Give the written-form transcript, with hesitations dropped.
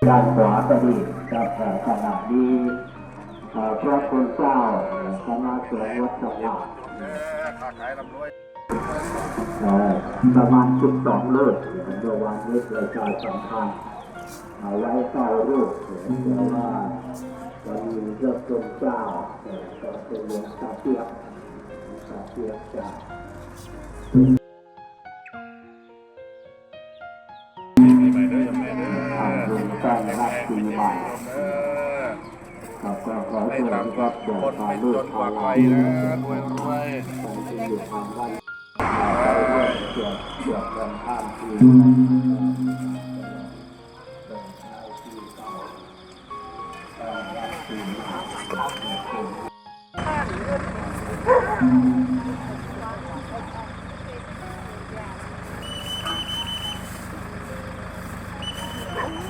ด้านขวาก็ดีกับขณะนี้พระคุณเจ้าคณะสงฆ์วัดสว่างค้าขายร่ำรวยประมาณ12 รูปเมื่อวานนี้ประชาสัมพันธ์ไว้9 รูปเพราะว่าจะมีพระคุณเจ้าก็เป็นหลวงตาเปียกจาก ไปเด้อยังไงเด้อ ลุงต้อนรับปีใหม่ครับก็ขอให้ทุกท่านก็เดินทางด้วยพลังที่อยู่ทางบ้านไปด้วยเกี่ยวกันข้ามปีปี